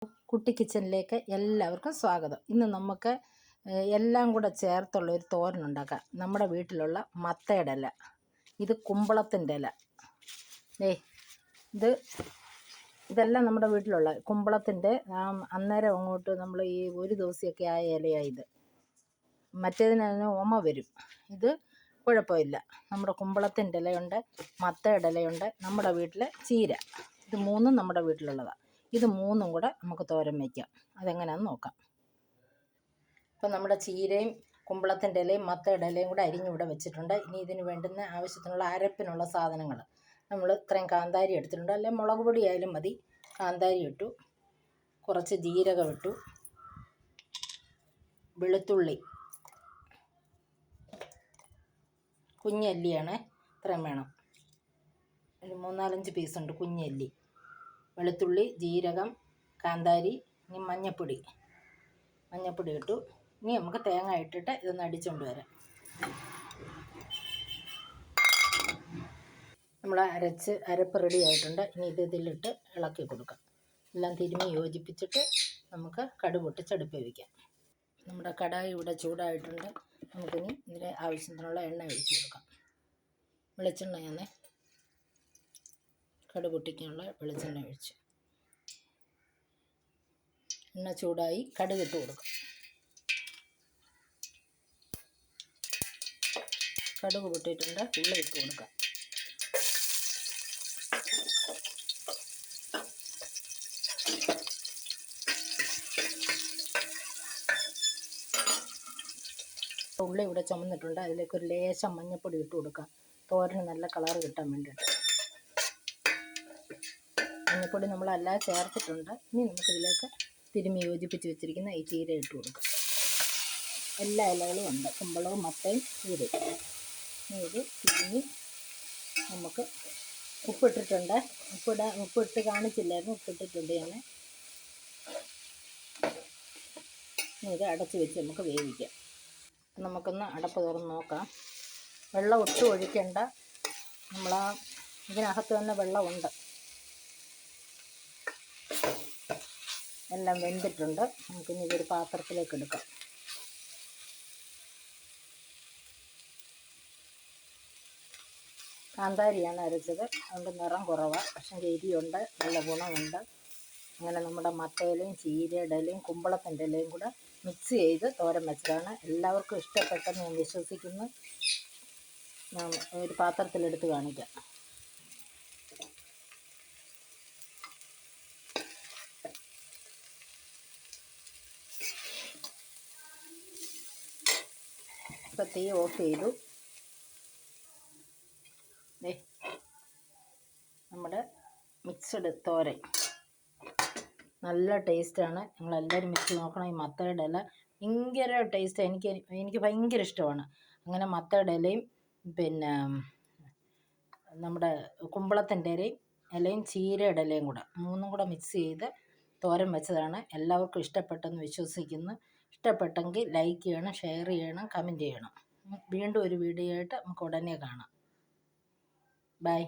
കുട്ടി കിച്ചണിലേക്ക് എല്ലാവർക്കും സ്വാഗതം. ഇന്ന് നമുക്ക് എല്ലാം കൂടെ ചേർത്തുള്ള ഒരു തോരൻ ഉണ്ടാക്കാം. നമ്മുടെ വീട്ടിലുള്ള മത്തയുടെ ഇല, ഇത് കുമ്പളത്തിൻ്റെ ഇല, ഇതെല്ലാം നമ്മുടെ വീട്ടിലുള്ള കുമ്പളത്തിൻ്റെ അന്നേരം അങ്ങോട്ട് നമ്മൾ ഈ ഒരു ദിവസമൊക്കെ ആയ ഇലയായത്. മറ്റേതിന് ഓമ വരും, ഇത് കുഴപ്പമില്ല. നമ്മുടെ കുമ്പളത്തിൻ്റെ ഇലയുണ്ട്, മത്തയുടെ ഇലയുണ്ട്, നമ്മുടെ വീട്ടിലെ ചീര, ഇത് മൂന്നും നമ്മുടെ വീട്ടിലുള്ളതാണ്. ഇത് മൂന്നും കൂടെ നമുക്ക് തോരൻ വയ്ക്കാം. അതെങ്ങനെയാണെന്ന് നോക്കാം. ഇപ്പം നമ്മുടെ ചീരയും കുമ്പളത്തിൻ്റെ ഇലയും മത്തയുടെ ഇലയും കൂടെ അരിഞ്ഞിവിടെ വെച്ചിട്ടുണ്ട്. ഇനി ഇതിന് വേണ്ടുന്ന ആവശ്യത്തിനുള്ള അരപ്പിനുള്ള സാധനങ്ങൾ നമ്മൾ ഇത്രയും കാന്താരി എടുത്തിട്ടുണ്ട്. അല്ലെങ്കിൽ മുളക് പൊടി ആയാലും മതി. കാന്താരി ഇട്ടു, കുറച്ച് ജീരകം ഇട്ടു, വെളുത്തുള്ളി കുഞ്ഞല്ലിയാണ്, ഇത്രയും വേണം. ഒരു 3-4 പീസുണ്ട് കുഞ്ഞല്ലി. വെളുത്തുള്ളി, ജീരകം, കാന്താരി, ഇനി മഞ്ഞൾപ്പൊടി ഇട്ടു. ഇനി നമുക്ക് തേങ്ങ ഇട്ടിട്ട് ഇതൊന്ന് അടിച്ചുകൊണ്ട് വരാം. നമ്മൾ അരപ്പ് റെഡി ആയിട്ടുണ്ട്. ഇനി ഇതിലിട്ട് ഇളക്കി കൊടുക്കാം. എല്ലാം തിരുമ്മി യോജിപ്പിച്ചിട്ട് നമുക്ക് കടുക് പൊട്ടിച്ചടുപ്പിൽ വയ്ക്കാം. നമ്മുടെ കടായി ഇവിടെ ചൂടായിട്ടുണ്ട്. നമുക്കിനി ഇതിന് ആവശ്യത്തിനുള്ള എണ്ണ ഒഴിച്ച് കൊടുക്കാം. വെളിച്ചെണ്ണയാണ്, കടുക് പൊട്ടിക്കാനുള്ള വെളിച്ചെണ്ണ ഒഴിച്ച് എണ്ണ ചൂടായി കടുക് ഇട്ട് കൊടുക്കാം. കടുക് പൊട്ടിയിട്ടുണ്ട്, ഉള്ളി ഇട്ട് കൊടുക്കാം. ഉള്ളി ഇവിടെ ചുമന്നിട്ടുണ്ട്. അതിലേക്ക് ഒരു ലേശം മഞ്ഞൾപ്പൊടി ഇട്ട് കൊടുക്കാം, തോരന് നല്ല കളർ കിട്ടാൻ വേണ്ടിയിട്ട്. മഞ്ഞൾപ്പൊടി നമ്മളല്ലാതെ ചേർത്തിട്ടുണ്ട്. ഇനി നമുക്കിതിലേക്ക് തിരുമ്മി യോജിപ്പിച്ച് വെച്ചിരിക്കുന്ന ഈ ചീര ഇട്ട് കൊടുക്കാം. എല്ലാ ഇലകളും ഉണ്ട്, കുമ്പളവും മത്തയും ചീരയും. ഇത് തിരുമ്മി നമുക്ക് ഉപ്പിട്ടിട്ടുണ്ട്. ഉപ്പിട്ട് കാണിച്ചില്ലായിരുന്നു, ഉപ്പിട്ടിട്ടുണ്ട് ഞാൻ. ഇത് അടച്ച് വെച്ച് നമുക്ക് വേവിക്കാം. നമുക്കൊന്ന് അടപ്പ് തുറന്ന് നോക്കാം. വെള്ളം ഒട്ടും ഒഴിക്കേണ്ട, ഇതിനകത്ത് തന്നെ വെള്ളമുണ്ട്. എല്ലാം വെന്തിട്ടുണ്ട്. നമുക്കിനി ഇതൊരു പാത്രത്തിലേക്ക് എടുക്കാം. കാന്താരിയാണ് അരച്ചത്, അതുകൊണ്ട് നിറം കുറവാണ്. പക്ഷേ എരിയുണ്ട്, നല്ല ഗുണമുണ്ട്. അങ്ങനെ നമ്മുടെ മത്തയിലയും ചീരയുടെ ഇലയും കുമ്പളത്തിൻ്റെ ഇലയും കൂടെ മിക്സ് ചെയ്ത് തോരൻ വെച്ചതാണ്. എല്ലാവർക്കും ഇഷ്ടപ്പെട്ടെന്ന് ഞാൻ വിശ്വസിക്കുന്നു. ഒരു പാത്രത്തിലെടുത്ത് കാണിക്കാം. ഇപ്പം തീ ഓഫ് ചെയ്തു. നമ്മുടെ മിക്സഡ് തോരൻ നല്ല ടേസ്റ്റാണ്. നിങ്ങളെല്ലാവരും മിക്സ് നോക്കണം. ഈ മത്തയുടെ ഇല ഭയങ്കര ടേസ്റ്റ്, എനിക്ക് ഭയങ്കര ഇഷ്ടമാണ്. അങ്ങനെ മത്തയുടെ ഇലയും പിന്നെ നമ്മുടെ കുമ്പളത്തിൻ്റെ ഇലയും ചീരയുടെ ഇലയും കൂടെ മൂന്നും കൂടെ മിക്സ് ചെയ്ത് തോരൻ വെച്ചതാണ്. എല്ലാവർക്കും ഇഷ്ടപ്പെട്ടെന്ന് വിശ്വസിക്കുന്നു. ഇഷ്ടപ്പെട്ടെങ്കിൽ ലൈക്ക് ചെയ്യണം, ഷെയർ ചെയ്യണം, കമൻറ്റ് ചെയ്യണം. വീണ്ടും ഒരു വീഡിയോ ആയിട്ട് നമുക്ക് ഉടനെ കാണാം. ബൈ.